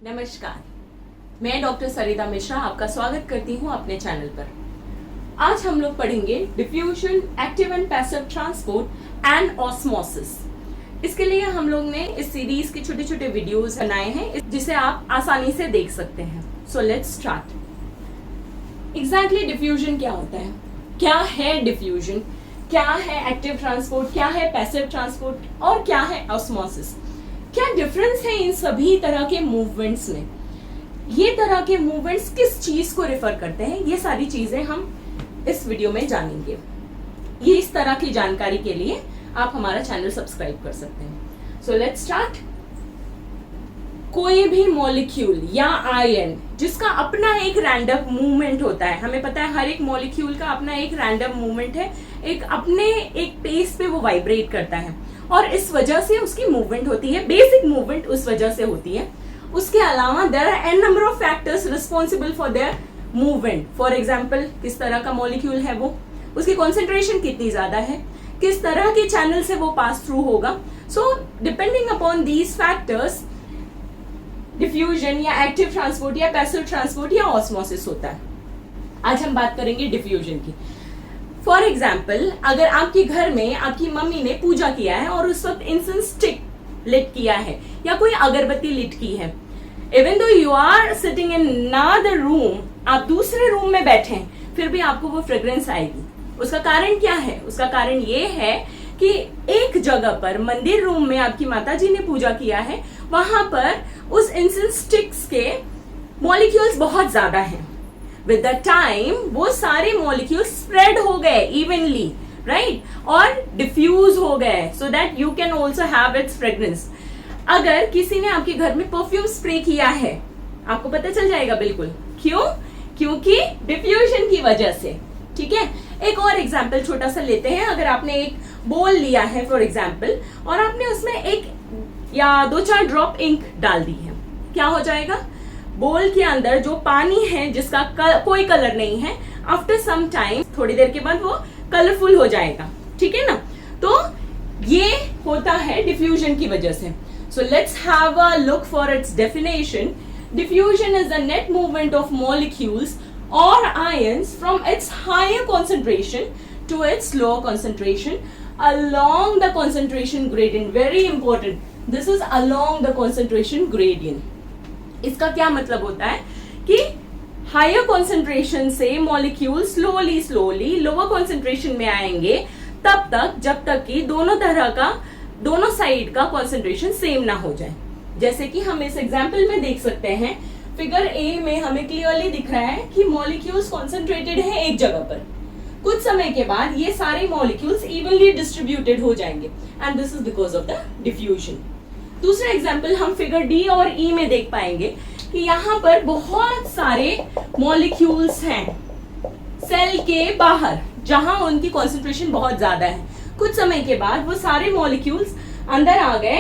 नमस्कार, मैं डॉक्टर सरिता मिश्रा आपका स्वागत करती हूं अपने चैनल पर। आज हम लोग पढ़ेंगे diffusion, active and passive transport and osmosis. इसके लिए हम लोग ने इस सीरीज के छोटे छोटे वीडियोस बनाए हैं जिसे आप आसानी से देख सकते हैं। So let's start. Exactly diffusion क्या होता है, क्या है डिफ्यूजन, क्या है एक्टिव ट्रांसपोर्ट, क्या है पैसिव ट्रांसपोर्ट और क्या है ऑस्मोसिस। क्या डिफरेंस है इन सभी तरह के मूवमेंट्स में, ये तरह के मूवमेंट्स किस चीज को रिफर करते हैं, ये सारी चीजें हम इस वीडियो में जानेंगे। ये इस तरह की जानकारी के लिए आप हमारा चैनल सब्सक्राइब कर सकते हैं। So let's start. कोई भी मॉलिक्यूल या आयन जिसका अपना एक रैंडम मूवमेंट होता है, हमें पता है हर एक मॉलिक्यूल का अपना एक रैंडम मूवमेंट है, एक अपने एक पेस पे वो वाइब्रेट करता है और इस वजह से उसकी मूवमेंट होती है, बेसिक मूवमेंट उस वजह से होती है। उसके अलावा there are an number of factors responsible for their movement. For example, किस तरह का मॉलिक्यूल है वो, उसकी कॉन्सेंट्रेशन कितनी ज्यादा है, किस तरह के चैनल से वो पास थ्रू होगा। So depending upon these factors diffusion या एक्टिव ट्रांसपोर्ट या पैसिव ट्रांसपोर्ट या ऑस्मोसिस होता है। आज हम बात करेंगे डिफ्यूजन की। फॉर एग्जाम्पल, अगर आपके घर में आपकी मम्मी ने पूजा किया है और उस वक्त इंसेंस स्टिक लिट किया है या कोई अगरबत्ती लिट की है, even though you are sitting in another room, आप दूसरे रूम में बैठे हैं, फिर भी आपको वो फ्रेग्रेंस आएगी। उसका कारण क्या है? उसका कारण ये है कि एक जगह पर मंदिर रूम में आपकी माता जी ने पूजा किया है, वहां पर उस इंसेंस स्टिक्स के मॉलिक्यूल्स बहुत ज्यादा हैं। विद द टाइम वो सारे मॉलिक्यूल्स स्प्रेड हो गए इवनली, राइट, और डिफ्यूज हो गए so that you can also have it's fragrance. अगर किसी ने आपके घर में परफ्यूम स्प्रे किया है, आपको पता चल जाएगा बिल्कुल। क्यों? क्योंकि डिफ्यूजन की वजह से। ठीक है, एक और एग्जाम्पल छोटा सा लेते हैं। अगर आपने एक बोल लिया है फॉर एग्जाम्पल और आपने उसमें एक या 2-4 ड्रॉप इंक डाल दी है, क्या हो जाएगा? बोल के अंदर जो पानी है जिसका कोई कलर नहीं है, आफ्टर सम टाइम, थोड़ी देर के बाद वो कलरफुल हो जाएगा। ठीक है ना? तो ये होता है डिफ्यूजन की वजह से। So let's have a look for its definition. Diffusion is the net movement of molecules or ions from its higher concentration to its lower concentration along the concentration gradient. Very important, this is along the concentration gradient. इसका क्या मतलब होता है कि higher concentration से molecule slowly lower concentration में आएंगे तब तक जब तक कि दोनों साइड का concentration सेम ना हो जाए। जैसे कि हम इस एग्जाम्पल में देख सकते हैं, फिगर ए में हमें क्लियरली दिख रहा है कि मॉलिक्यूल्स कॉन्सेंट्रेटेड है एक जगह पर। कुछ समय के बाद ये सारे मॉलिक्यूल्स इवनली डिस्ट्रीब्यूटेड हो जाएंगे and this is because of the diffusion. दूसरा एग्जांपल हम फिगर डी और ई में देख पाएंगे कि यहाँ पर बहुत सारे मॉलिक्यूल्स हैं सेल के बाहर, जहां उनकी कॉन्सेंट्रेशन बहुत ज्यादा है। कुछ समय के बाद वो सारे मॉलिक्यूल्स अंदर आ गए,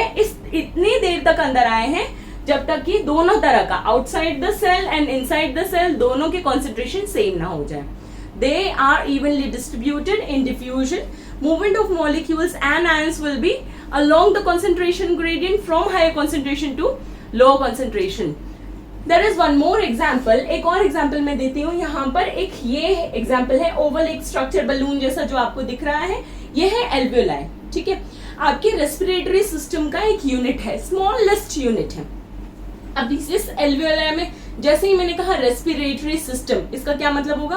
इतनी देर तक अंदर आए हैं जब तक कि दोनों तरह का, outside the cell and inside the cell, दोनों के कॉन्सेंट्रेशन सेम ना हो जाए। They are evenly distributed in diffusion. Movement of molecules and ions will be along the concentration gradient from higher concentration to lower concentration. There is one more example, एक और example मैं देती हूँ। यहाँ पर एक ये एग्जाम्पल है, ओवल एक स्ट्रक्चर बलून जैसा जो आपको दिख रहा है, ये है एल्वियोलाई। ठीक है, आपके रेस्पिरेटरी सिस्टम का एक यूनिट है, स्मॉलेस्ट यूनिट है। अब इस एल्वियोलाई में, जैसे ही मैंने कहा रेस्पिरेटरी सिस्टम, इसका क्या मतलब होगा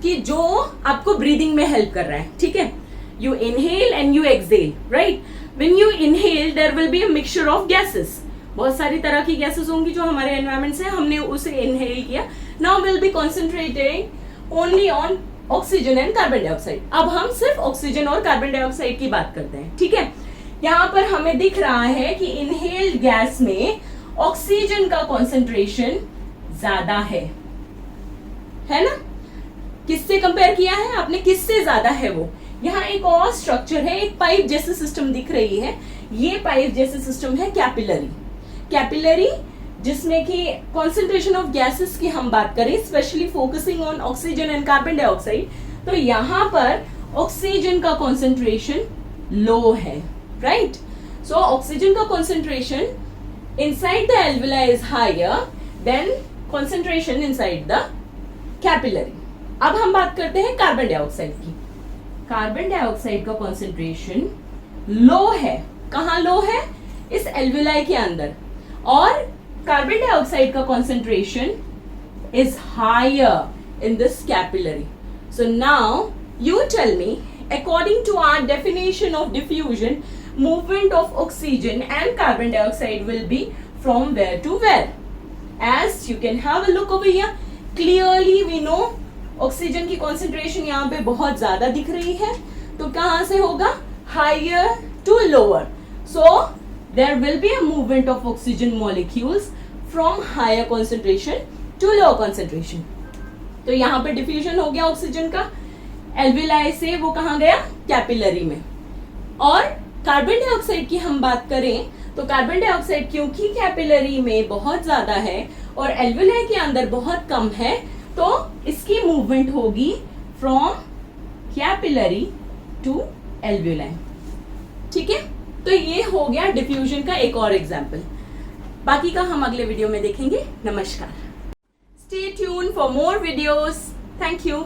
कि जो आपको ब्रीदिंग में हेल्प कर रहा है। ठीक है, you inhale and you exhale, right. When you inhale there will be a mixture of gases, बहुत सारी तरह की गैसेस होंगी जो हमारे एनवायरमेंट से, हमने उसे इनहेल किया। Now will be concentrating only on oxygen and carbon dioxide. अब हम सिर्फ ऑक्सीजन और कार्बन डाइऑक्साइड की बात करते हैं। ठीक है, यहाँ पर हमें दिख रहा है कि इनहेल्ड गैस में ऑक्सीजन का कॉन्सेंट्रेशन ज्यादा है ना? किससे कंपेयर किया है आपने, किससे ज्यादा है वो? यहाँ एक और स्ट्रक्चर है, एक पाइप जैसे सिस्टम दिख रही है, ये पाइप जैसे सिस्टम है कैपिलरी, जिसमें कि कॉन्सेंट्रेशन ऑफ गैसेस की हम बात करें, specially focusing on oxygen and carbon dioxide, तो यहाँ पर ऑक्सीजन का कॉन्सेंट्रेशन लो है, राइट। सो ऑक्सीजन का concentration inside the alveoli is higher than concentration inside the capillary. अब हम बात करते हैं कार्बन डाइऑक्साइड की. कार्बन डाइऑक्साइड का कॉन्सेंट्रेशन लो है. कहाँ लो है? इस एल्वुलाई के अंदर. और कार्बन डाइऑक्साइड का concentration is higher in this capillary. So now you tell me, according to our definition of diffusion, movement of oxygen and carbon dioxide will be from where to where? As you can have a look over here, clearly we know oxygen की concentration यहाँ पे बहुत ज्यादा दिख रही है, तो कहाँ से होगा? Higher to lower. So there will be a movement of oxygen molecules from higher concentration to lower concentration. तो यहाँ पे डिफ्यूजन हो गया ऑक्सीजन का, एल्विलाई से वो कहाँ गया? कैपिलरी में. और कार्बन डाइऑक्साइड की हम बात करें तो कार्बन डाइऑक्साइड क्योंकि कैपिलरी में बहुत ज्यादा है और एल्विलाई के अंदर बहुत कम है, तो इसकी मूवमेंट होगी फ्रॉम कैपिलरी टू एल्विलाई. ठीक है, तो ये हो गया डिफ्यूजन का एक और एग्जाम्पल. बाकी का हम अगले वीडियो में देखेंगे. नमस्कार. Stay tuned for more videos. Thank you.